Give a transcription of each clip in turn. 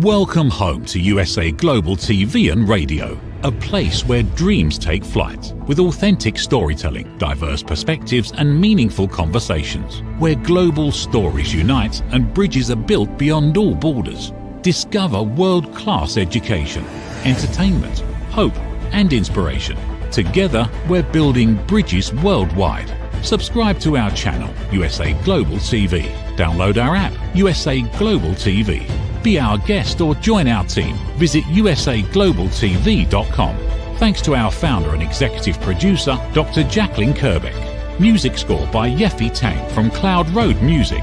Welcome home to USA Global TV and Radio, a place where dreams take flight, with authentic storytelling, diverse perspectives and meaningful conversations, where global stories unite and bridges are built beyond all borders. Discover world-class education, entertainment, hope and inspiration. Together, we're building bridges worldwide. Subscribe to our channel, USA Global TV. Download our app, USA Global TV. Be our guest or join our team. Visit usaglobaltv.com. Thanks to our founder and executive producer, Dr. Jacqueline Kerbeck. Music score by Yeffy Tang from Cloud Road Music.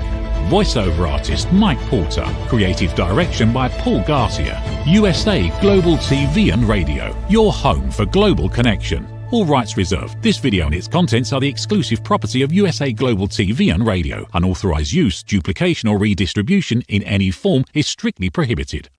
Voiceover artist Mike Porter. Creative direction by Paul Garcia. USA Global TV and Radio, your home for global connection. All rights reserved. This video and its contents are the exclusive property of USA Global TV and Radio. Unauthorized use, duplication or redistribution in any form is strictly prohibited.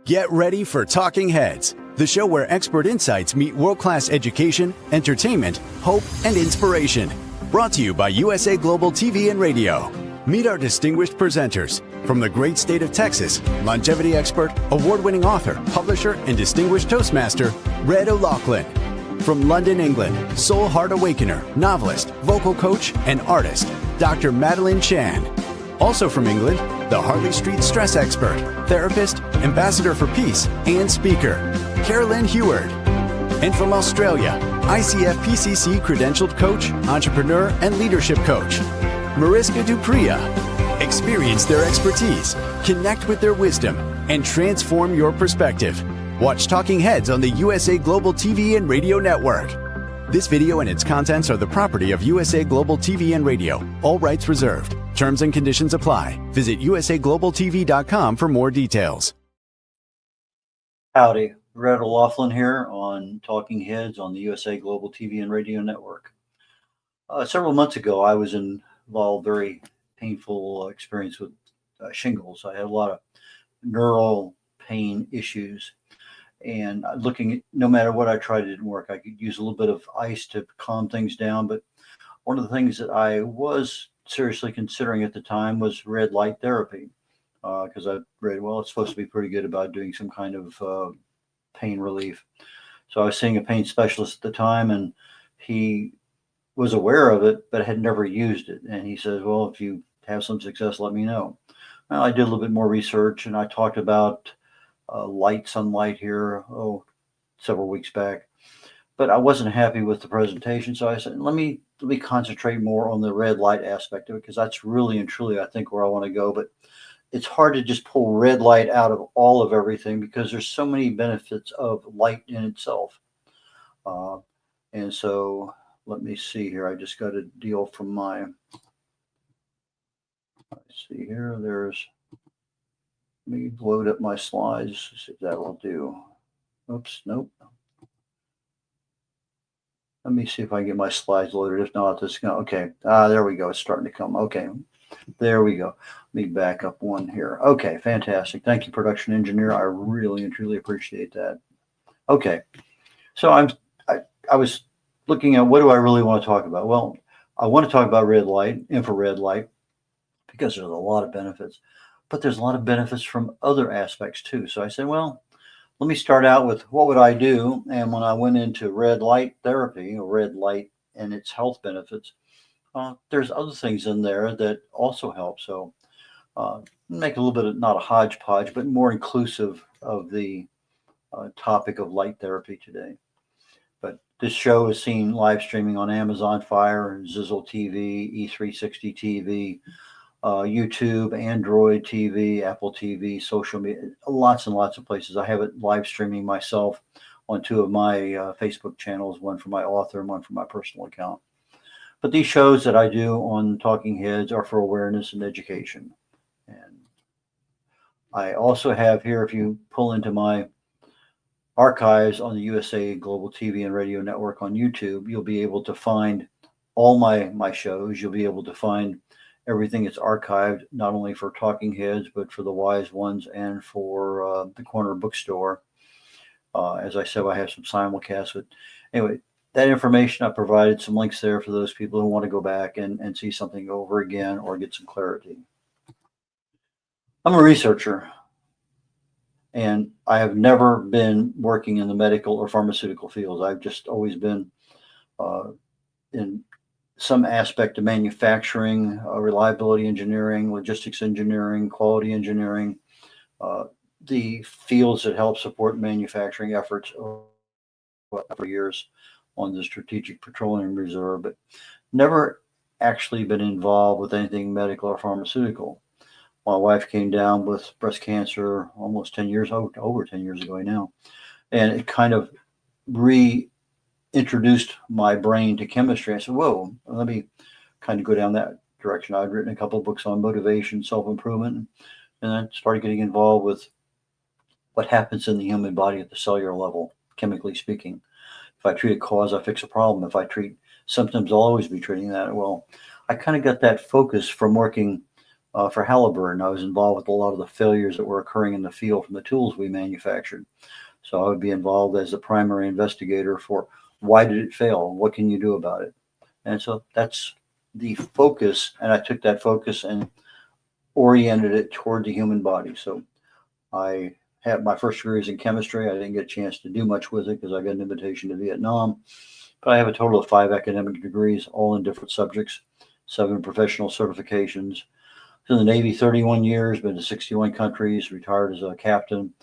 Get ready for Talking Heads, the show where expert insights meet world-class education, entertainment, hope, and inspiration. Brought to you by USA Global TV and Radio. Meet our distinguished presenters. From the great state of Texas, longevity expert, award-winning author, publisher, and distinguished Toastmaster, red.olaughlin. From London, England, soul heart awakener, novelist, vocal coach, and artist, Dr. Madeline Chan. Also from England, the Harley Street stress expert, therapist, ambassador for peace, and speaker, Carolyn Heward. And from Australia, ICF PCC credentialed coach, entrepreneur, and leadership coach, Mariska Dupria. Experience their expertise, connect with their wisdom, and transform your perspective. Watch Talking Heads on the USA Global TV and Radio Network. This video and its contents are the property of USA Global TV and Radio. All rights reserved. Terms and conditions apply. Visit usaglobaltv.com for more details. Howdy, red.olaughlin here on Talking Heads on the USA Global TV and Radio Network. Several months ago, I was involved very painful experience with shingles. I had a lot of neural pain issues, and looking at, no matter what I tried, it didn't work. I could use a little bit of ice to calm things down, but one of the things that I was seriously considering at the time was red light therapy, because I read, well, it's supposed to be pretty good about doing some kind of pain relief. So I was seeing a pain specialist at the time, and he was aware of it, but had never used it. And he says, well, if you have some success, let me know. Well, I did a little bit more research, and I talked about light sunlight here, several weeks back, but I wasn't happy with the presentation. So I said, let me concentrate more on the red light aspect of it, because that's really and truly, I think, where I want to go. But it's hard to just pull red light out of all of everything, because there's so many benefits of light in itself. And so let me see here. I just got a deal from my, let's see here. Let me load up my slides. See if that will do. Oops, nope. Let me see if I can get my slides loaded. If not, this going. Okay. There we go. It's starting to come. Okay. There we go. Let me back up one here. Okay, fantastic. Thank you, production engineer. I really and truly appreciate that. Okay. So I was looking at, what do I really want to talk about? Well, I want to talk about red light, infrared light, because there's a lot of benefits, but there's a lot of benefits from other aspects too. So I said, well, let me start out with what would I do? And when I went into red light therapy, or red light and its health benefits, there's other things in there that also help. So make a little bit of, not a hodgepodge, but more inclusive of the topic of light therapy today. But this show is seen live streaming on Amazon Fire, Zizzle TV, E360 TV, YouTube, Android TV, Apple TV, social media, lots and lots of places. I have it live streaming myself on two of my Facebook channels, one for my author and one for my personal account. But these shows that I do on Talking Heads are for awareness and education. And I also have here, if you pull into my archives on the USA Global TV and Radio Network on YouTube, you'll be able to find all my shows. You'll be able to find everything that's archived, not only for Talking Heads, but for the Wise Ones and for the Corner Bookstore. As I said, I have some simulcasts. But anyway, that information, I provided some links there for those people who want to go back and see something over again or get some clarity. I'm a researcher, and I have never been working in the medical or pharmaceutical fields. I've just always been in some aspect of manufacturing, reliability engineering, logistics engineering, quality engineering, uh, the fields that help support manufacturing efforts for years on the Strategic Petroleum Reserve, but never actually been involved with anything medical or pharmaceutical. My wife came down with breast cancer almost 10 years, over 10 years ago now, and it kind of reintroduced my brain to chemistry. I said, whoa, let me kind of go down that direction. I'd written a couple of books on motivation, self-improvement, and I started getting involved with what happens in the human body at the cellular level, chemically speaking. If I treat a cause, I fix a problem. If I treat symptoms, I'll always be treating that. Well, I kind of got that focus from working for Halliburton. I was involved with a lot of the failures that were occurring in the field from the tools we manufactured. So I would be involved as the primary investigator for why did it fail? What can you do about it? And so that's the focus. And I took that focus and oriented it toward the human body. So I had my first degree is in chemistry. I didn't get a chance to do much with it because I got an invitation to Vietnam. But I have a total of 5 academic degrees, all in different subjects, 7 professional certifications. In the Navy, 31 years, been to 61 countries, retired as a captain.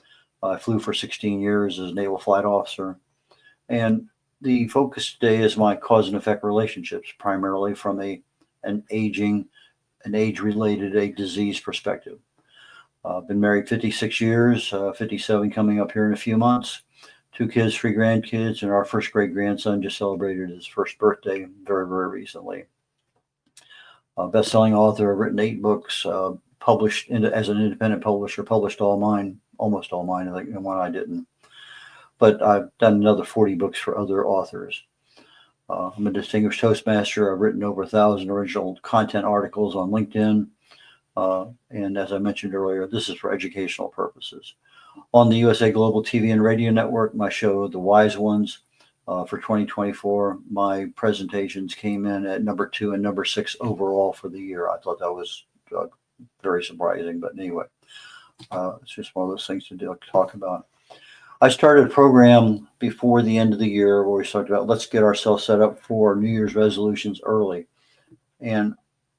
I flew for 16 years as a naval flight officer. And the focus today is my cause and effect relationships, primarily from an age-related, a disease perspective. I've been married 56 years, 57 coming up here in a few months. 2 kids, 3 grandkids, and our first great grandson just celebrated his first birthday very, very recently. Best-selling author. I've written 8 books, published as an independent publisher, published almost all mine, I think, and one I didn't. But I've done another 40 books for other authors. I'm a distinguished Toastmaster. I've written over 1,000 original content articles on LinkedIn. And as I mentioned earlier, this is for educational purposes. On the USA Global TV and Radio Network, my show, The Wise Ones, for 2024, my presentations came in at number 2 and number 6 overall for the year. I thought that was very surprising, but anyway, it's just one of those things to talk about. I started a program before the end of the year where we talked about let's get ourselves set up for New Year's resolutions early, and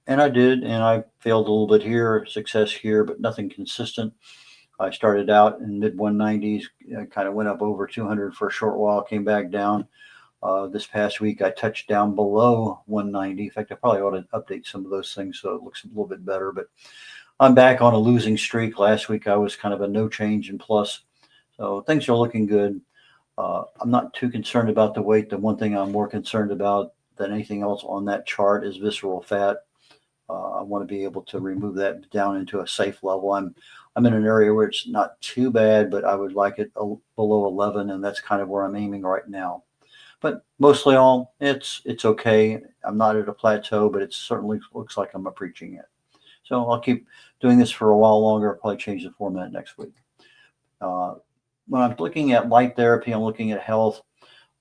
I did, and I failed a little bit here, success here, but nothing consistent. I started out in mid 190s, kind of went up over 200 for a short while, came back down. This past week, I touched down below 190. In fact, I probably ought to update some of those things so it looks a little bit better. But I'm back on a losing streak. Last week, I was kind of a no change in plus. So things are looking good. I'm not too concerned about the weight. The one thing I'm more concerned about than anything else on that chart is visceral fat. I want to be able to remove that down into a safe level. I'm in an area where it's not too bad, but I would like it below 11, and that's kind of where I'm aiming right now. But mostly all, it's okay. I'm not at a plateau, but it certainly looks like I'm preaching it. So I'll keep doing this for a while longer. I'll probably change the format next week. When I'm looking at light therapy, I'm looking at health.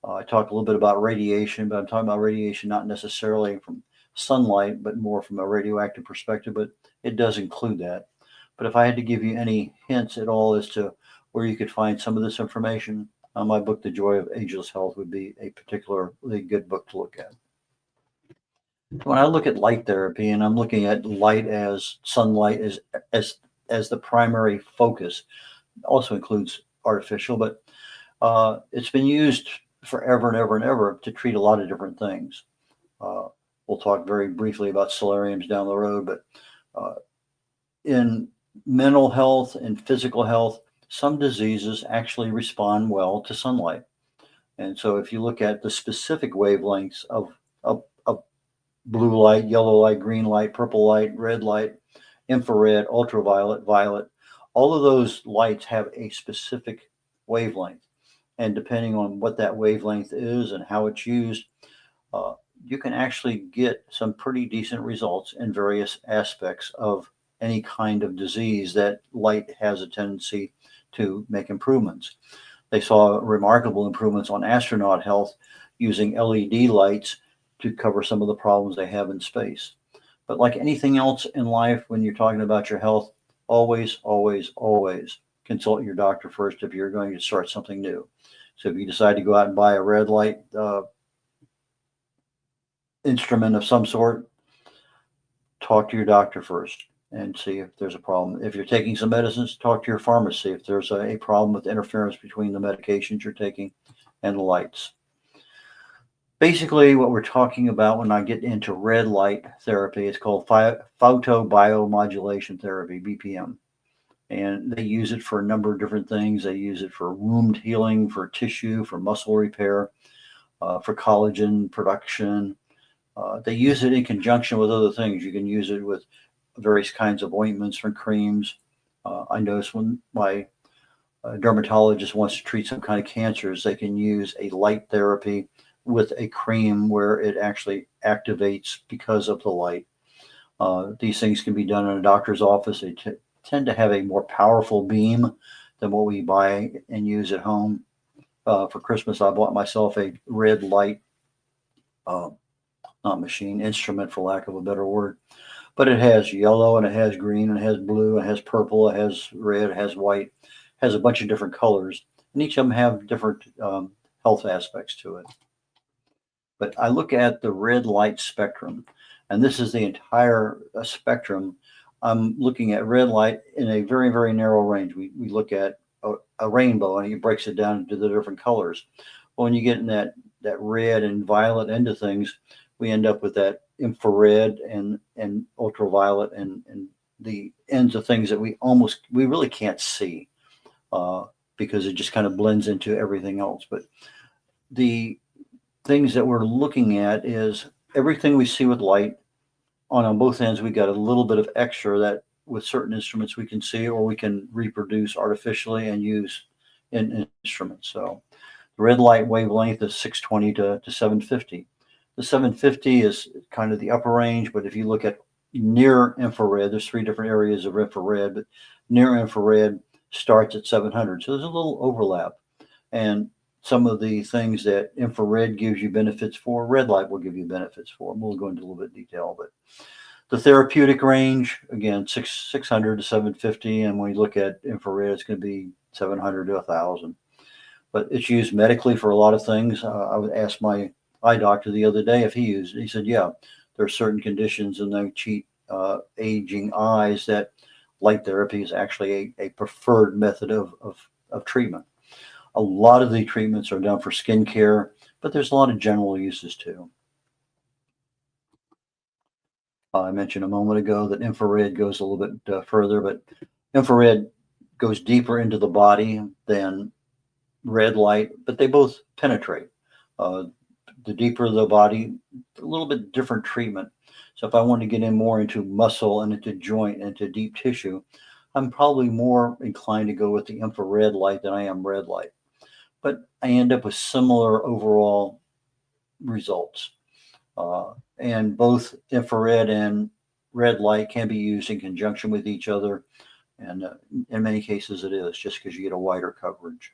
I talk a little bit about radiation, but I'm talking about radiation not necessarily from sunlight, but more from a radioactive perspective, but it does include that. But if I had to give you any hints at all as to where you could find some of this information, my book, The Joy of Ageless Health, would be a particularly good book to look at. When I look at light therapy, and I'm looking at light as sunlight as the primary focus, also includes artificial, but it's been used forever and ever and ever to treat a lot of different things. We'll talk very briefly about solariums down the road, but in mental health and physical health, some diseases actually respond well to sunlight. And so if you look at the specific wavelengths of blue light, yellow light, green light, purple light, red light, infrared, ultraviolet, violet, all of those lights have a specific wavelength. And depending on what that wavelength is and how it's used, you can actually get some pretty decent results in various aspects of any kind of disease that light has a tendency to make improvements. They saw remarkable improvements on astronaut health using LED lights to cover some of the problems they have in space. But like anything else in life, when you're talking about your health, always, always, always consult your doctor first if you're going to start something new. So if you decide to go out and buy a red light instrument of some sort, talk to your doctor first and see if there's a problem. If you're taking some medicines, talk to your pharmacy if there's a problem with interference between the medications you're taking and the lights. Basically, what we're talking about when I get into red light therapy, it's called photobiomodulation therapy, BPM. And they use it for a number of different things. They use it for wound healing, for tissue, for muscle repair, for collagen production. They use it in conjunction with other things. You can use it with various kinds of ointments and creams. I notice when my dermatologist wants to treat some kind of cancers, they can use a light therapy with a cream where it actually activates because of the light. These things can be done in a doctor's office. They tend to have a more powerful beam than what we buy and use at home. For Christmas, I bought myself a red light, not machine, instrument for lack of a better word. But it has yellow and it has green and it has blue and it has purple, it has red, it has white, it has a bunch of different colors. And each of them have different health aspects to it. But I look at the red light spectrum, and this is the entire spectrum. I'm looking at red light in a very, very narrow range. We look at a rainbow, and it breaks it down into the different colors. Well, when you get in that red and violet end of things, we end up with that infrared and ultraviolet and the ends of things that we really can't see because it just kind of blends into everything else. But the things that we're looking at is everything we see with light. On both ends, we got a little bit of extra that with certain instruments we can see, or we can reproduce artificially and use in instruments. So the red light wavelength is 620 to 750. The 750 is kind of the upper range, but if you look at near infrared, there's 3 different areas of infrared, but near infrared starts at 700. So there's a little overlap. And some of the things that infrared gives you benefits for, red light will give you benefits for. And we'll go into a little bit of detail, but the therapeutic range, again, 600 to 750. And when you look at infrared, it's going to be 700 to 1,000. But it's used medically for a lot of things. I would ask my eye doctor the other day if he used it. He said, yeah, there are certain conditions in the aging eyes that light therapy is actually a preferred method of treatment. A lot of the treatments are done for skin care, but there's a lot of general uses too. I mentioned a moment ago that infrared goes a little bit further, but infrared goes deeper into the body than red light, but they both penetrate. The deeper the body, a little bit different treatment. So if I want to get in more into muscle and into joint and into deep tissue, I'm probably more inclined to go with the infrared light than I am red light. But I end up with similar overall results. And both infrared and red light can be used in conjunction with each other. And in many cases it is, just because you get a wider coverage.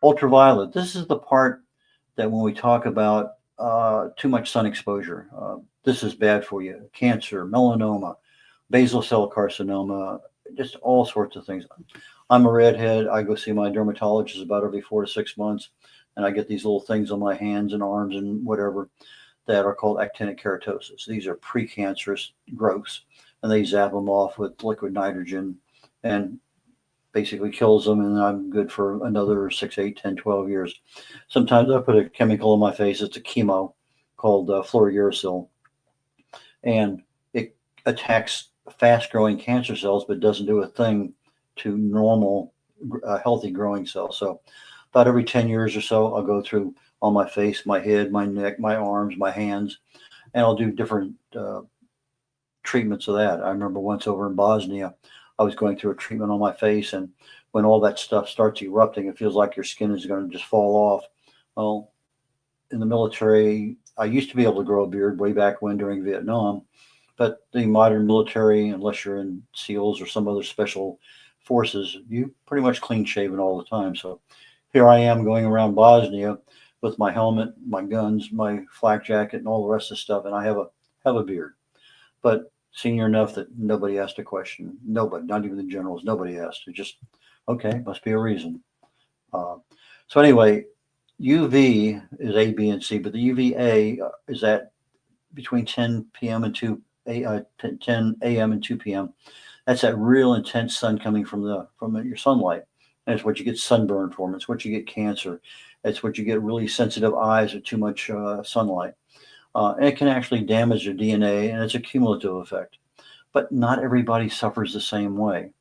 Ultraviolet, this is the part that when we talk about too much sun exposure, this is bad for you. Cancer, melanoma, basal cell carcinoma, just all sorts of things. I'm a redhead. I go see my dermatologist about every 4 to 6 months, and I get these little things on my hands and arms and whatever that are called actinic keratosis. These are precancerous growths, and they zap them off with liquid nitrogen and basically kills them, and I'm good for another 6, 8, 10, 12 years. Sometimes I put a chemical in my face. It's a chemo called fluorouracil, and it attacks fast-growing cancer cells, but doesn't do a thing to normal, healthy growing cells. So about every 10 years or so, I'll go through on my face, my head, my neck, my arms, my hands, and I'll do different treatments of that. I remember once over in Bosnia, I was going through a treatment on my face, and when all that stuff starts erupting, it feels like your skin is going to just fall off. Well, in the military, I used to be able to grow a beard way back when during Vietnam, but the modern military, unless you're in SEALs or some other special forces, you pretty much clean shaven all the time. So here I am going around Bosnia with my helmet, my guns, my flak jacket, and all the rest of the stuff, and I have a beard. But senior enough that nobody asked a question. Nobody, not even the generals, nobody asked. It just, okay, must be a reason. So anyway, UV is A, B, and C, but the UVA is at between 10 p.m. and 10 a.m. and 2 p.m. That's that real intense sun coming from your sunlight. And it's what you get sunburn from. It's what you get cancer. It's what you get really sensitive eyes with too much sunlight. And it can actually damage your DNA, and it's a cumulative effect. But not everybody suffers the same way.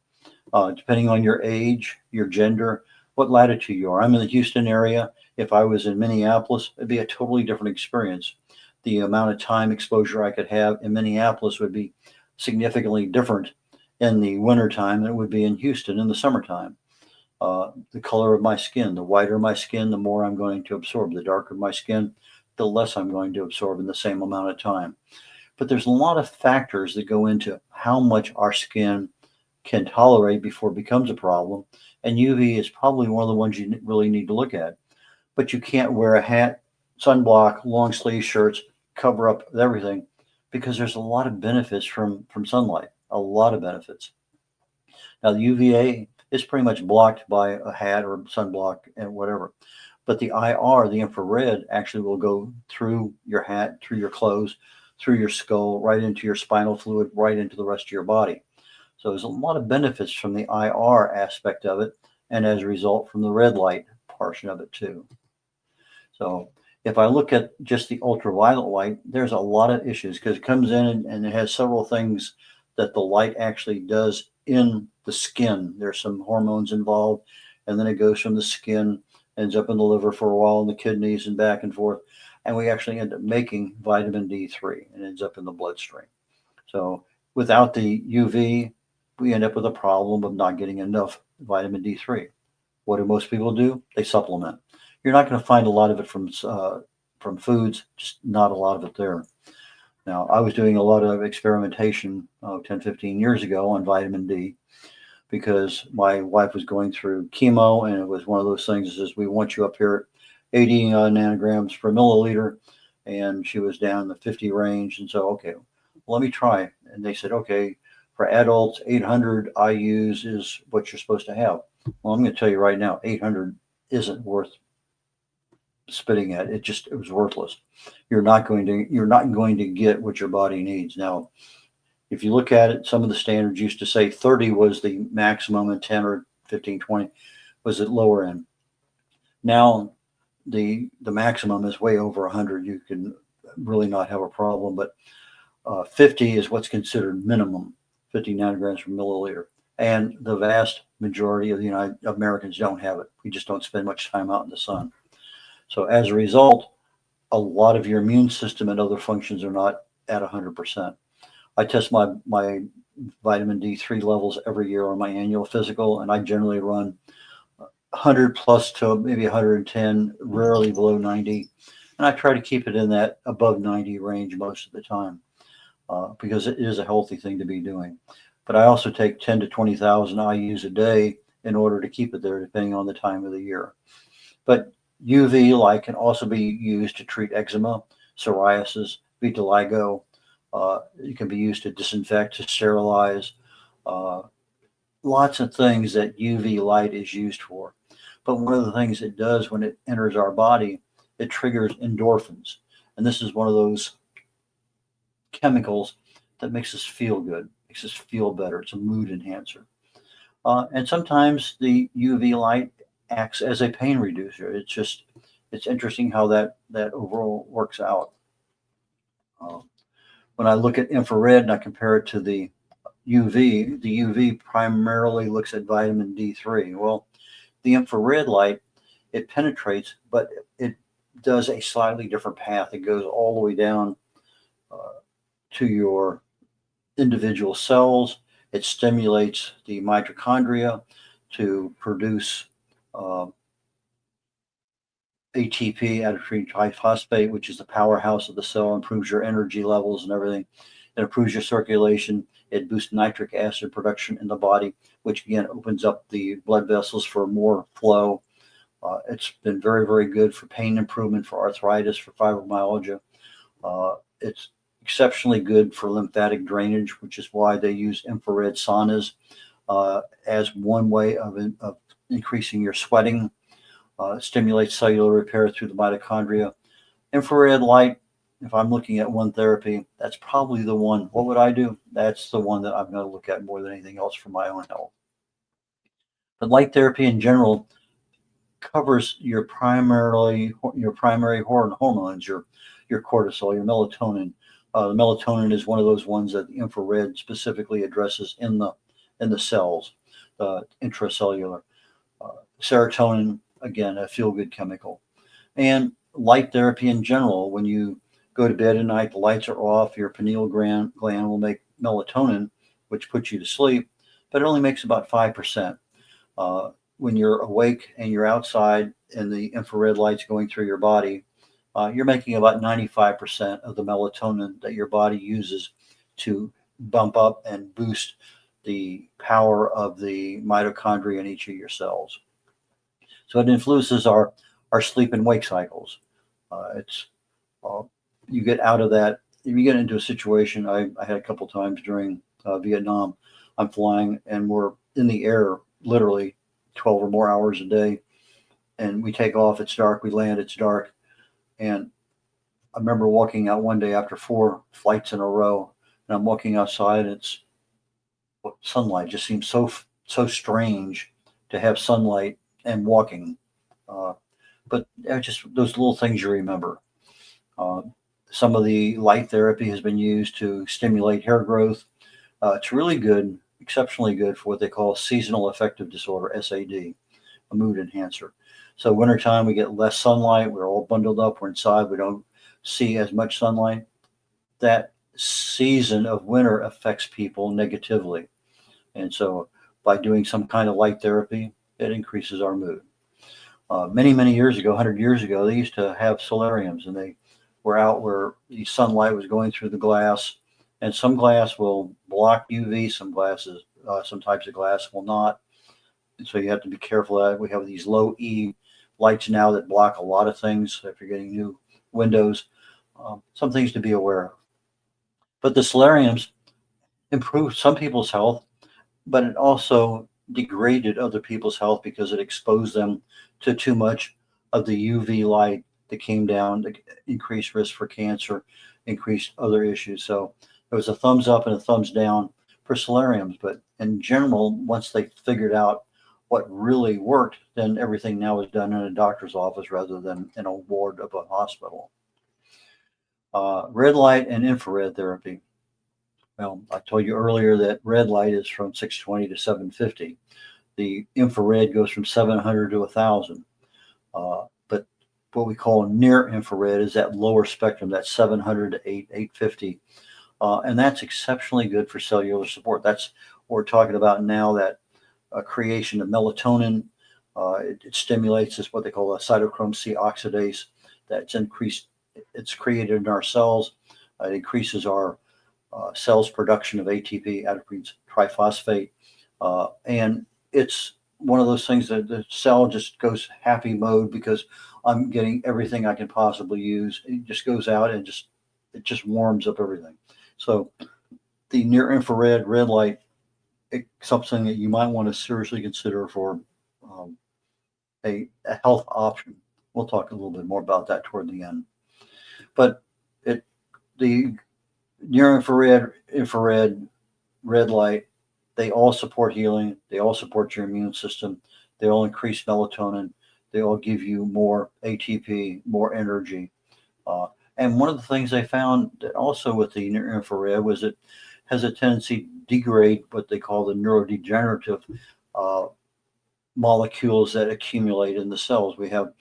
Depending on your age, your gender, what latitude you are. I'm in the Houston area. If I was in Minneapolis, it'd be a totally different experience. The amount of time exposure I could have in Minneapolis would be significantly different in the wintertime than it would be in Houston in the summertime. The color of my skin, the whiter my skin, the more I'm going to absorb. The darker my skin, the less I'm going to absorb in the same amount of time. But there's a lot of factors that go into how much our skin can tolerate before it becomes a problem. And UV is probably one of the ones you really need to look at. But you can't wear a hat, sunblock, long sleeve shirts, cover up everything, because there's a lot of benefits from sunlight, a lot of benefits. Now, the UVA is pretty much blocked by a hat or sunblock and whatever. But the IR, the infrared, actually will go through your hat, through your clothes, through your skull, right into your spinal fluid, right into the rest of your body. So there's a lot of benefits from the IR aspect of it, and as a result from the red light portion of it too. So if I look at just the ultraviolet light, there's a lot of issues because it comes in and it has several things that the light actually does in the skin. There's some hormones involved, and then it goes from the skin, ends up in the liver for a while, in the kidneys, and back and forth. And we actually end up making vitamin D3 and ends up in the bloodstream. So without the UV, we end up with a problem of not getting enough vitamin D3. What do most people do? They supplement. You're not going to find a lot of it from foods, just not a lot of it there. Now, I was doing a lot of experimentation 10, 15 years ago on vitamin D because my wife was going through chemo, and it was one of those things that says, we want you up here at 80 nanograms per milliliter, and she was down in the 50 range. And so, okay, let me try. And they said, okay, for adults, 800 IUs is what you're supposed to have. Well, I'm going to tell you right now, 800 isn't worth spitting at. It was worthless. You're not going to get what your body needs. Now, if you look at it, some of the standards used to say 30 was the maximum and 10 or 15, 20 was at lower end. Now the maximum is way over 100. You can really not have a problem, but 50 is what's considered minimum, 50 nanograms per milliliter. And the vast majority of the Americans don't have it. We just don't spend much time out in the sun. So as a result, a lot of your immune system and other functions are not at 100%. I test my vitamin D3 levels every year on my annual physical, and I generally run 100 plus to maybe 110, rarely below 90. And I try to keep it in that above 90 range most of the time because it is a healthy thing to be doing. But I also take 10 to 20,000 IUs a day in order to keep it there, depending on the time of the year. But UV light can also be used to treat eczema, psoriasis, vitiligo. It can be used to disinfect, to sterilize, lots of things that UV light is used for. But one of the things it does when it enters our body, it triggers endorphins. And this is one of those chemicals that makes us feel good, makes us feel better. It's a mood enhancer. And sometimes the UV light acts as a pain reducer. It's interesting how that overall works out. When I look at infrared and I compare it to the UV primarily looks at vitamin D3. Well, the infrared light, it penetrates, but it does a slightly different path. It goes all the way down to your individual cells. It stimulates the mitochondria to produce ATP, adenosine triphosphate, which is the powerhouse of the cell, improves your energy levels and everything. It improves your circulation. It boosts nitric acid production in the body, which again opens up the blood vessels for more flow. It's been very, very good for pain improvement, for arthritis, for fibromyalgia. It's exceptionally good for lymphatic drainage, which is why they use infrared saunas as one way of increasing your sweating. Stimulates cellular repair through the mitochondria. Infrared light, if I'm looking at one therapy, that's probably the one. What would I do? That's the one that I'm going to look at more than anything else for my own health. But light therapy in general covers your primary hormones, your cortisol, your melatonin. The melatonin is one of those ones that the infrared specifically addresses in the cells, intracellular. Serotonin, again, a feel-good chemical. And light therapy in general, when you go to bed at night, the lights are off, your pineal gland will make melatonin, which puts you to sleep, but it only makes about 5%. When you're awake and you're outside and the infrared light's going through your body, you're making about 95% of the melatonin that your body uses to bump up and boost the power of the mitochondria in each of your cells. So it influences our sleep and wake cycles. You get out of that. If you get into a situation, I had a couple times during Vietnam, I'm flying and we're in the air literally 12 or more hours a day. And we take off, it's dark, we land, it's dark. And I remember walking out one day after 4 flights in a row, and I'm walking outside, and sunlight just seems so strange to have sunlight and walking. But just those little things you remember. Some of the light therapy has been used to stimulate hair growth. It's really good, exceptionally good for what they call seasonal affective disorder, SAD, a mood enhancer. So wintertime, we get less sunlight. We're all bundled up. We're inside. We don't see as much sunlight. That season of winter affects people negatively. And so by doing some kind of light therapy, it increases our mood. Many, many years ago, 100 years ago, they used to have solariums, and they were out where the sunlight was going through the glass. And some glass will block UV, some types of glass will not. And so you have to be careful of that. We have these low E lights now that block a lot of things. If you're getting new windows, some things to be aware of. But the solariums improved some people's health, but it also degraded other people's health because it exposed them to too much of the UV light that came down, to increased risk for cancer, increased other issues. So there was a thumbs up and a thumbs down for solariums. But in general, once they figured out what really worked, then everything now is done in a doctor's office rather than in a ward of a hospital. Red light and infrared therapy. Well, I told you earlier that red light is from 620 to 750. The infrared goes from 700 to 1,000. But what we call near infrared is that lower spectrum, that 700 to 850. And that's exceptionally good for cellular support. That's what we're talking about now, that creation of melatonin. It stimulates this, what they call a cytochrome C oxidase. That's increased. It's created in our cells. It increases our cells' production of ATP, adenosine triphosphate. And it's one of those things that the cell just goes happy mode because I'm getting everything I can possibly use. It just goes out and it just warms up everything. So the near infrared red light, it's something that you might want to seriously consider for a health option. We'll talk a little bit more about that toward the end. But the near infrared, red light, they all support healing. They all support your immune system. They all increase melatonin. They all give you more ATP, more energy. And one of the things they found that also with the near infrared was it has a tendency to degrade what they call the neurodegenerative molecules that accumulate in the cells. We have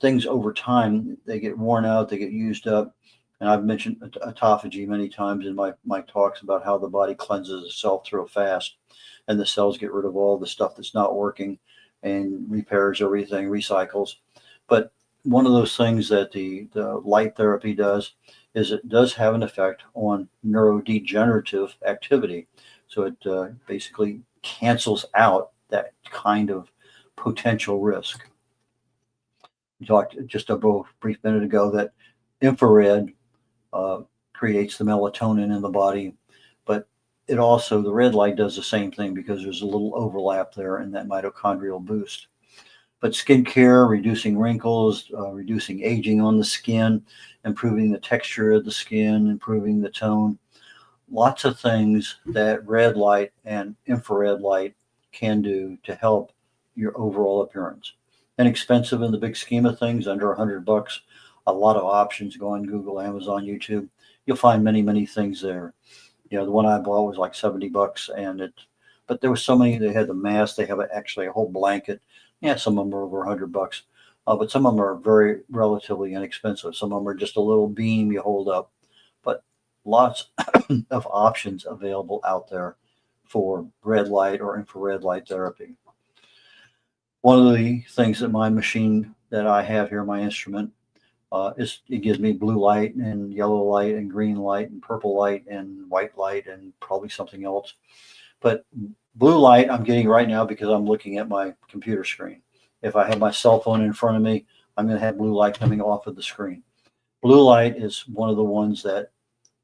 things over time, they get worn out, they get used up. And I've mentioned autophagy many times in my talks about how the body cleanses itself real fast and the cells get rid of all the stuff that's not working and repairs everything, recycles. But one of those things that the light therapy does is it does have an effect on neurodegenerative activity. So it basically cancels out that kind of potential risk. We talked just a brief minute ago that infrared creates the melatonin in the body. But it also, the red light does the same thing because there's a little overlap there in that mitochondrial boost. But skincare, reducing wrinkles, reducing aging on the skin, improving the texture of the skin, improving the tone. Lots of things that red light and infrared light can do to help your overall appearance. Inexpensive in the big scheme of things, under $100. A lot of options. Go on Google, Amazon, YouTube. You'll find many, many things there. You know, the one I bought was like $70, but there was so many. They had the mask. They have actually a whole blanket. Yeah, some of them are over $100, but some of them are very relatively inexpensive. Some of them are just a little beam you hold up, but lots of options available out there for red light or infrared light therapy. One of the things that my machine that I have here, my instrument, is it gives me blue light and yellow light and green light and purple light and white light and probably something else. But blue light I'm getting right now because I'm looking at my computer screen. If I have my cell phone in front of me, I'm going to have blue light coming off of the screen. Blue light is one of the ones that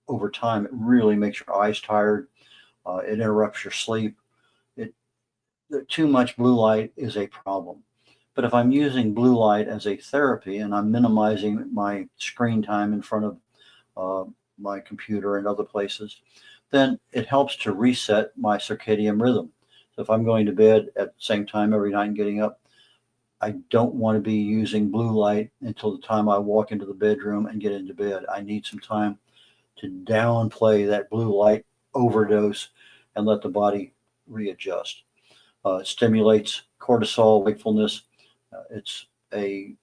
over time, it really makes your eyes tired. It interrupts your sleep. Too much blue light is a problem. But if I'm using blue light as a therapy and I'm minimizing my screen time in front of my computer and other places, then it helps to reset my circadian rhythm. So if I'm going to bed at the same time every night and getting up, I don't want to be using blue light until the time I walk into the bedroom and get into bed. I need some time to downplay that blue light overdose and let the body readjust. It stimulates cortisol, wakefulness. It's a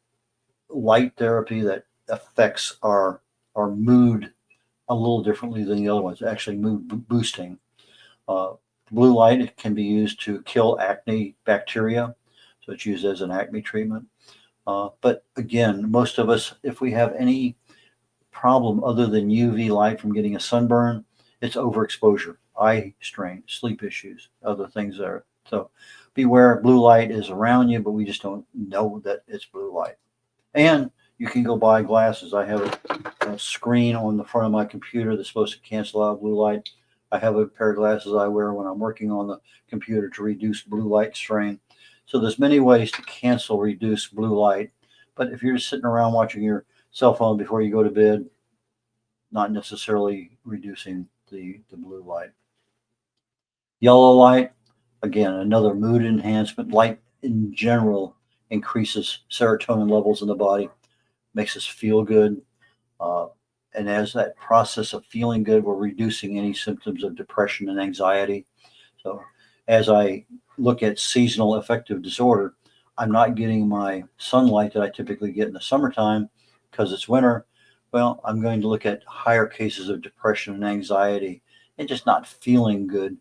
light therapy that affects our mood a little differently than the other ones, actually mood boosting. Blue light can be used to kill acne bacteria, so it's used as an acne treatment. But again, most of us, if we have any problem other than UV light from getting a sunburn, it's overexposure, eye strain, sleep issues, other things there. So beware, blue light is around you, but we just don't know that it's blue light. And you can go buy glasses. I have a screen on the front of my computer that's supposed to cancel out blue light. I have a pair of glasses I wear when I'm working on the computer to reduce blue light strain. So there's many ways to cancel, reduce blue light. But if you're just sitting around watching your cell phone before you go to bed, not necessarily reducing the blue light. Yellow light, again, another mood enhancement. Light in general increases serotonin levels in the body, makes us feel good. And as that process of feeling good, we're reducing any symptoms of depression and anxiety. So as I look at seasonal affective disorder, I'm not getting my sunlight that I typically get in the summertime because it's winter. Well, I'm going to look at higher cases of depression and anxiety and just not feeling good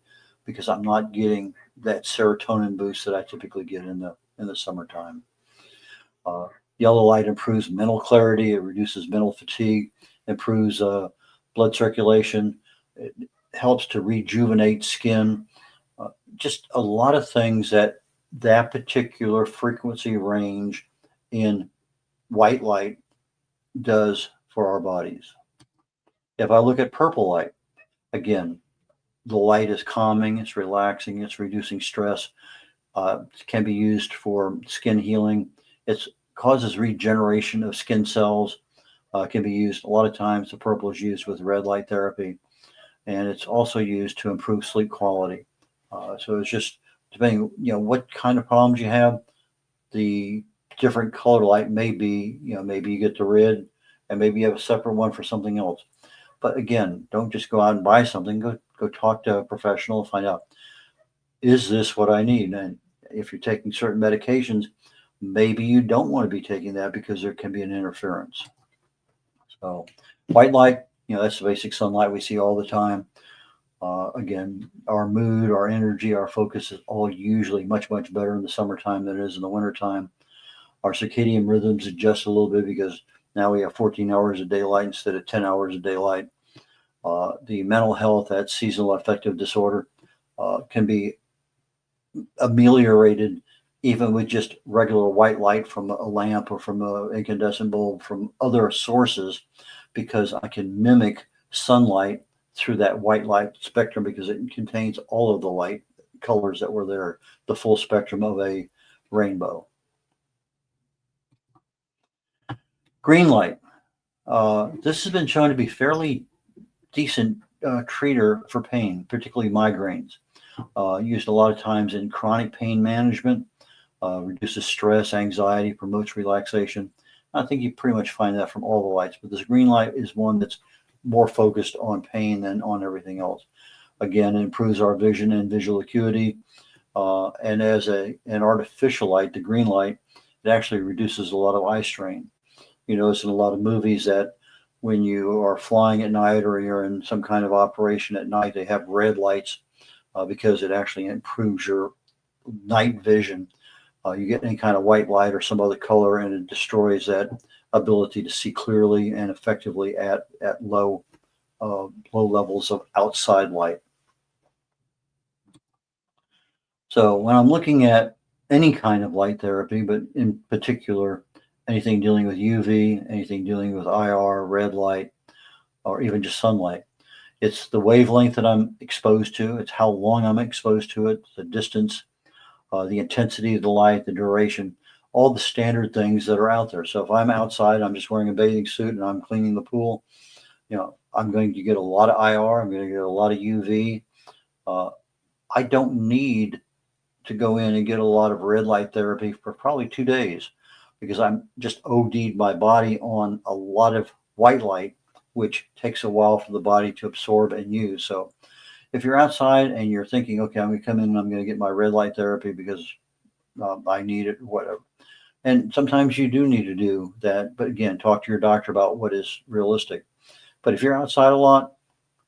because I'm not getting that serotonin boost that I typically get in the summertime. Yellow light improves mental clarity. It reduces mental fatigue, improves blood circulation. It helps to rejuvenate skin. Just a lot of things that particular frequency range in white light does for our bodies. If I look at purple light, again, the light is calming, it's relaxing, it's reducing stress. It can be used for skin healing. It causes regeneration of skin cells. It can be used a lot of times. The purple is used with red light therapy, and it's also used to improve sleep quality. So it's just depending, what kind of problems you have. The different color light may be, maybe you get the red, and maybe you have a separate one for something else. But again, don't just go out and buy something. Go talk to a professional, find out, is this what I need? And if you're taking certain medications, maybe you don't want to be taking that because there can be an interference. So white light, that's the basic sunlight we see all the time. Again, our mood, our energy, our focus is all usually much, much better in the summertime than it is in the wintertime. Our circadian rhythms adjust a little bit because now we have 14 hours of daylight instead of 10 hours of daylight. The mental health, that seasonal affective disorder, can be ameliorated even with just regular white light from a lamp or from an incandescent bulb, from other sources, because I can mimic sunlight through that white light spectrum because it contains all of the light colors that were there, the full spectrum of a rainbow. Green light. This has been shown to be fairly decent treater for pain, particularly migraines. Used a lot of times in chronic pain management, reduces stress, anxiety, promotes relaxation. I think you pretty much find that from all the lights, but this green light is one that's more focused on pain than on everything else. Again, it improves our vision and visual acuity. And as an artificial light, the green light, it actually reduces a lot of eye strain. You notice in a lot of movies that when you are flying at night or you're in some kind of operation at night, they have red lights because it actually improves your night vision. You get any kind of white light or some other color, and it destroys that ability to see clearly and effectively at low levels of outside light. So when I'm looking at any kind of light therapy, but in particular, anything dealing with UV, anything dealing with IR, red light, or even just sunlight, it's the wavelength that I'm exposed to. It's how long I'm exposed to it, the distance, the intensity of the light, the duration, all the standard things that are out there. So if I'm outside, I'm just wearing a bathing suit and I'm cleaning the pool, I'm going to get a lot of IR. I'm going to get a lot of UV. I don't need to go in and get a lot of red light therapy for probably 2 days because I'm just OD'd my body on a lot of white light, which takes a while for the body to absorb and use. So if you're outside and you're thinking, okay, I'm going to come in and I'm going to get my red light therapy because I need it, whatever. And sometimes you do need to do that. But again, talk to your doctor about what is realistic. But if you're outside a lot,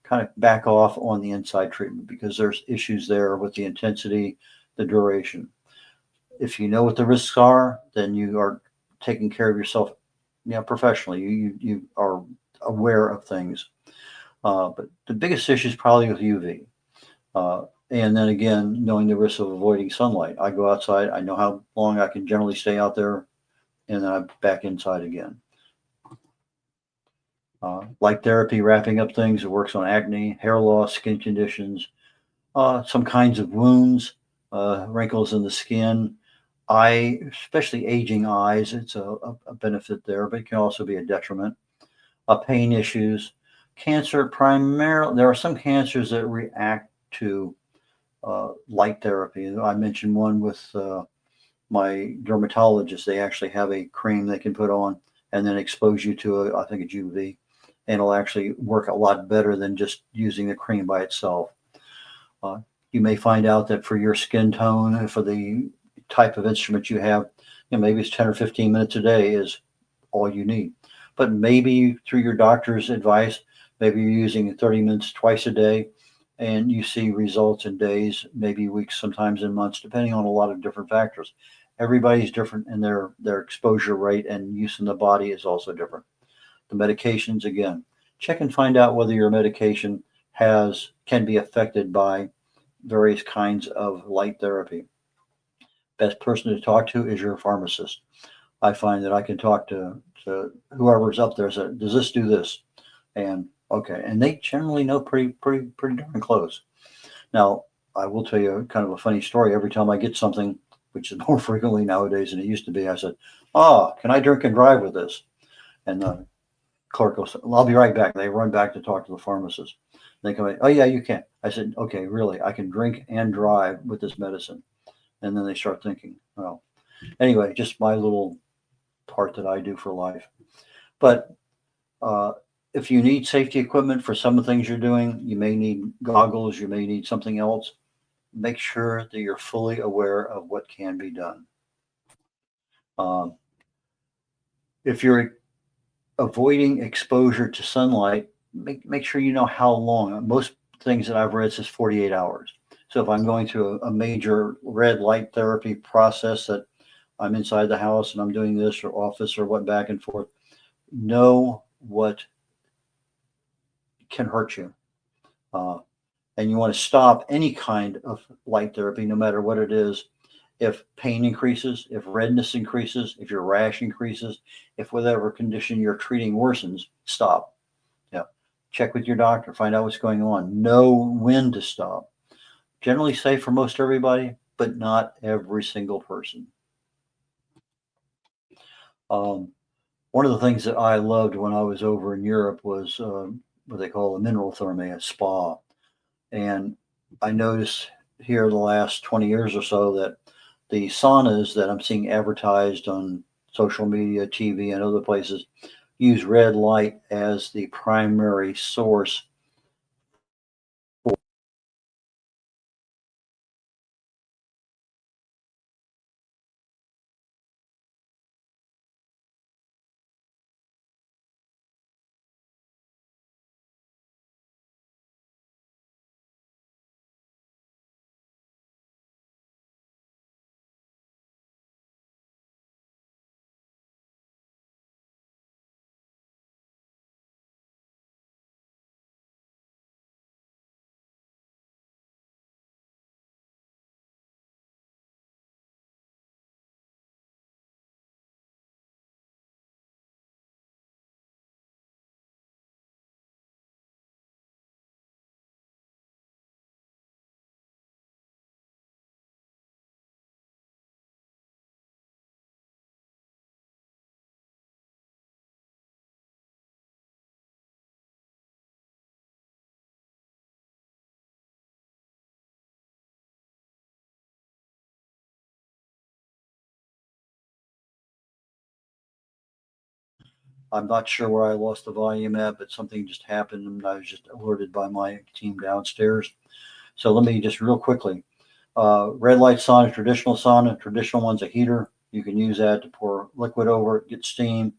kind of back off on the inside treatment because there's issues there with the intensity, the duration. If you know what the risks are, then you are taking care of yourself, professionally. You are aware of things. But the biggest issue is probably with UV. And then again, knowing the risks of avoiding sunlight. I go outside, I know how long I can generally stay out there, and then I'm back inside again. Light therapy, wrapping up things, it works on acne, hair loss, skin conditions, some kinds of wounds, wrinkles in the skin, eye, especially aging eyes. It's a benefit there, but it can also be a detriment. Pain issues, cancer primarily. There are some cancers that react to light therapy. I mentioned one with my dermatologist. They actually have a cream they can put on and then expose you to, I think it's UV, and it'll actually work a lot better than just using the cream by itself. You may find out that for your skin tone and for the type of instrument you have, maybe it's 10 or 15 minutes a day is all you need. But maybe through your doctor's advice, maybe you're using 30 minutes twice a day and you see results in days, maybe weeks, sometimes in months, depending on a lot of different factors. Everybody's different and their exposure rate and use in the body is also different. The medications, again, check and find out whether your medication can be affected by various kinds of light therapy. Best person to talk to is your pharmacist. I find that I can talk to whoever's up there and say, does this do this? And okay, and they generally know pretty darn close. Now, I will tell you kind of a funny story. Every time I get something, which is more frequently nowadays than it used to be, I said, can I drink and drive with this? And the clerk will say, well, I'll be right back. They run back to talk to the pharmacist. They come in, oh yeah, you can. I said, okay, really, I can drink and drive with this medicine. And then they start thinking, well, anyway, just my little part that I do for life. But if you need safety equipment for some of the things you're doing, you may need goggles, you may need something else. Make sure that you're fully aware of what can be done. If you're avoiding exposure to sunlight, make sure you know how long. Most things that I've read says 48 hours. So if I'm going through a major red light therapy process that I'm inside the house and I'm doing this or office or what back and forth, know what can hurt you. And you want to stop any kind of light therapy, no matter what it is. If pain increases, if redness increases, if your rash increases, if whatever condition you're treating worsens, stop. check with your doctor, find out what's going on, know when to stop. Generally safe for most everybody, but not every single person. One of the things that I loved when I was over in Europe was what they call a mineral therapy, a spa. And I noticed here the last 20 years or so that the saunas that I'm seeing advertised on social media, TV, and other places use red light as the primary source. I'm not sure where I lost the volume at, but something just happened and I was just alerted by my team downstairs. So let me just real quickly. Red light sauna, traditional one's a heater. You can use that to pour liquid over it, get steam.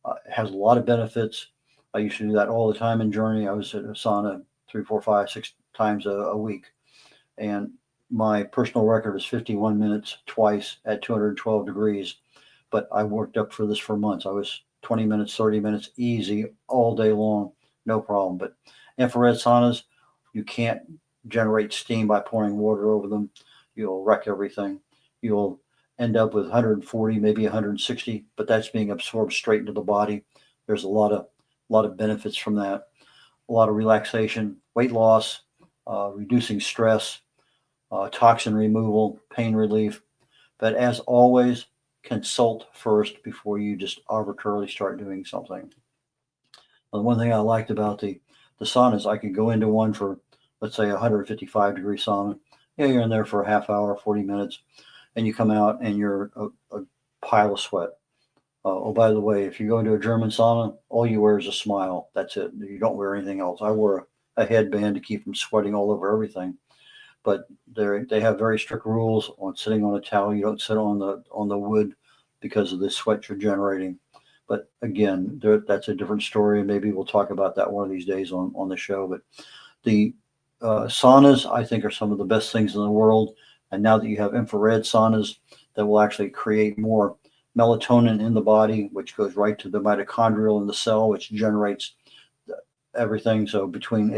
It has a lot of benefits. I used to do that all the time in Germany. I was at a sauna 3, 4, 5, 6 times a week. And my personal record is 51 minutes twice at 212 degrees. But I worked up for this for months. I was 20 minutes, 30 minutes, easy all day long, no problem. But infrared saunas, you can't generate steam by pouring water over them. You'll wreck everything. You'll end up with 140, maybe 160, but that's being absorbed straight into the body. There's a lot of benefits from that. A lot of relaxation, weight loss, reducing stress, toxin removal, pain relief. But as always, consult first before you just arbitrarily start doing something. The one thing I liked about the saunas, I could go into one for, let's say, 155-degree sauna. Yeah, you're in there for a half hour, 40 minutes, and you come out and you're a pile of sweat. Oh, by the way, if you go into a German sauna, all you wear is a smile. That's it. You don't wear anything else. I wore a headband to keep from sweating all over everything. But they have very strict rules on sitting on a towel. You don't sit on the wood because of the sweat you're generating. But again, that's a different story. Maybe we'll talk about that one of these days on the show. But the saunas, I think, are some of the best things in the world. And now that you have infrared saunas that will actually create more melatonin in the body, which goes right to the mitochondrial in the cell, which generates everything. So between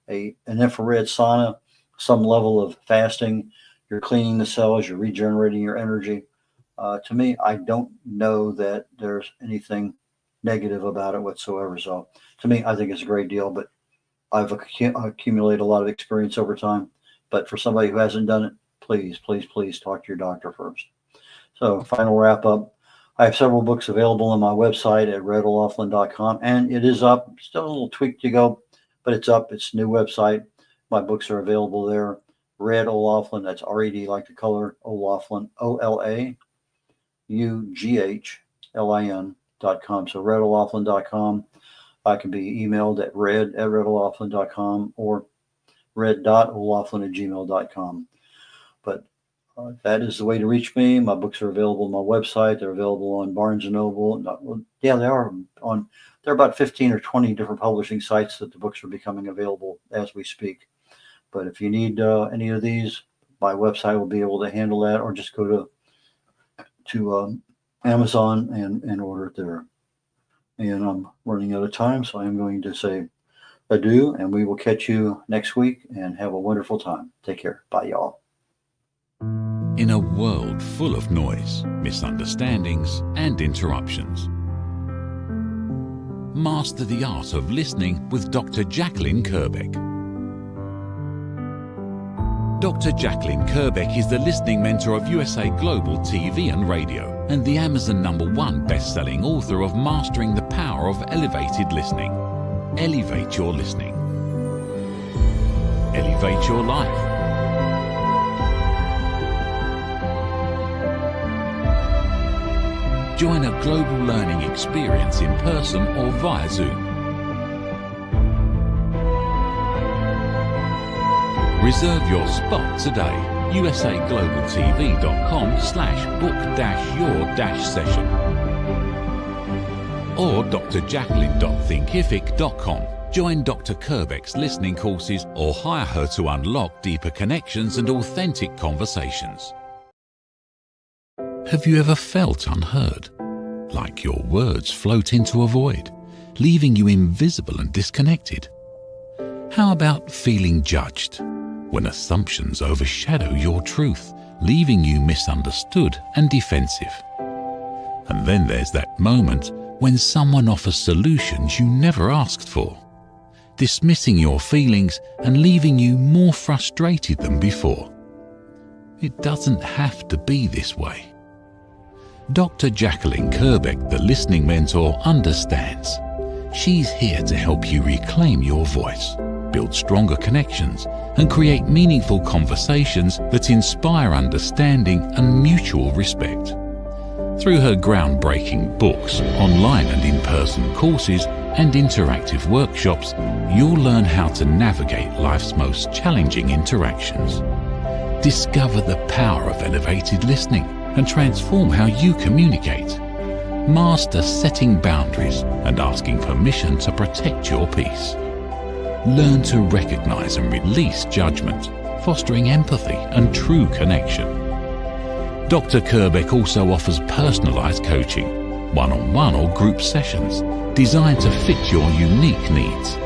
an infrared sauna, some level of fasting, you're cleaning the cells, you're regenerating your energy. To me, I don't know that there's anything negative about it whatsoever. So to me, I think it's a great deal, but I've accumulated a lot of experience over time. But for somebody who hasn't done it, please, please, please talk to your doctor first. So final wrap up. I have several books available on my website at red.olaughlin.com, and it is up. Still a little tweak to go, but it's up. It's a new website. My books are available there. Red O'Laughlin, that's R-E-D like the color, O'Laughlin, OLAUGHLIN.com. So red.olaughlin.com. I can be emailed at red@red.olaughlin.com or red.olaughlin@gmail.com. But that is the way to reach me. My books are available on my website. They're available on Barnes & Noble. Yeah, they are on. There are about 15 or 20 different publishing sites that the books are becoming available as we speak. But if you need any of these, my website will be able to handle that, or just go to Amazon and order it there. And I'm running out of time, so I'm going to say adieu, and we will catch you next week, and have a wonderful time. Take care. Bye, y'all. In a world full of noise, misunderstandings, and interruptions, Master the Art of Listening with Dr. Jacqueline Kerbeck. Dr. Jacqueline Kerbeck is the listening mentor of USA Global TV and Radio and the Amazon #1 best-selling author of Mastering the Power of Elevated Listening. Elevate your listening. Elevate your life. Join a global learning experience in person or via Zoom. Reserve your spot today. usaglobaltv.com/book-your-session or drjacqueline.thinkific.com. Join Dr. Kerbeck's listening courses or hire her to unlock deeper connections and authentic conversations. Have you ever felt unheard? Like your words float into a void, leaving you invisible and disconnected? How about feeling judged, when assumptions overshadow your truth, leaving you misunderstood and defensive? And then there's that moment when someone offers solutions you never asked for, dismissing your feelings and leaving you more frustrated than before. It doesn't have to be this way. Dr. Jacqueline Kerbeck, the listening mentor, understands. She's here to help you reclaim your voice, build stronger connections, and create meaningful conversations that inspire understanding and mutual respect. Through her groundbreaking books, online and in-person courses, and interactive workshops, you'll learn how to navigate life's most challenging interactions. Discover the power of elevated listening and transform how you communicate. Master setting boundaries and asking permission to protect your peace. Learn to recognize and release judgment, fostering empathy and true connection. Dr. Kerbeck also offers personalized coaching, one-on-one or group sessions designed to fit your unique needs.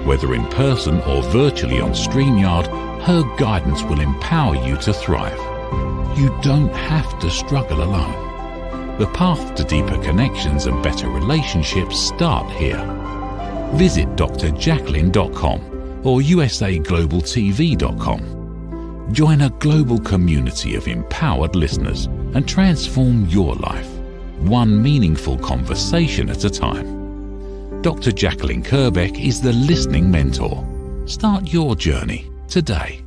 Whether in person or virtually on StreamYard, her guidance will empower you to thrive. You don't have to struggle alone. The path to deeper connections and better relationships start here. Visit drjacqueline.com or usaglobaltv.com. Join a global community of empowered listeners and transform your life, one meaningful conversation at a time. Dr. Jacqueline Kerbeck is the listening mentor. Start your journey today.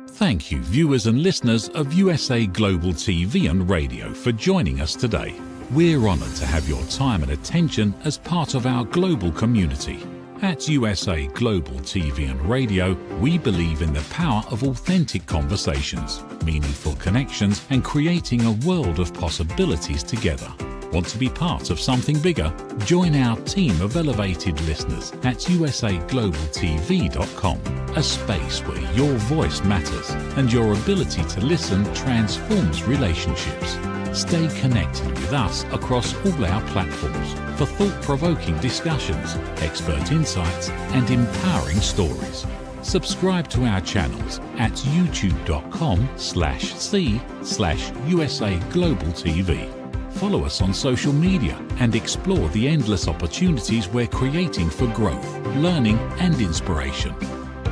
Thank you, viewers and listeners of USA Global TV and Radio, for joining us today. We're honored to have your time and attention as part of our global community. At USA Global TV and Radio, we believe in the power of authentic conversations, meaningful connections, and creating a world of possibilities together. Want to be part of something bigger? Join our team of elevated listeners at usaglobaltv.com, a space where your voice matters and your ability to listen transforms relationships. Stay connected with us across all our platforms for thought-provoking discussions, expert insights, and empowering stories. Subscribe to our channels at youtube.com/c/usaglobaltv. Follow us on social media and explore the endless opportunities we're creating for growth, learning, and inspiration.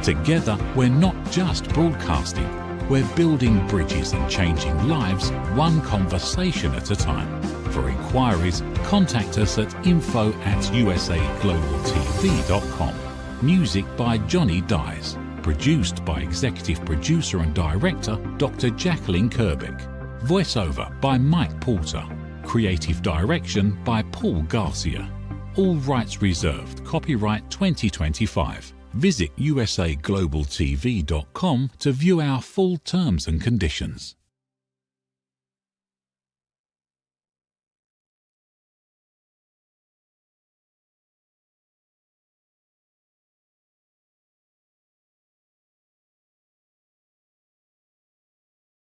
Together, we're not just broadcasting, we're building bridges and changing lives one conversation at a time. For inquiries, contact us at info@usaglobaltv.com. Music by Johnny Dyes. Produced by Executive Producer and Director Dr. Jacqueline Kerbeck. Voiceover by Mike Porter. Creative direction by Paul Garcia. All rights reserved. Copyright 2025. Visit usaglobaltv.com to view our full terms and conditions.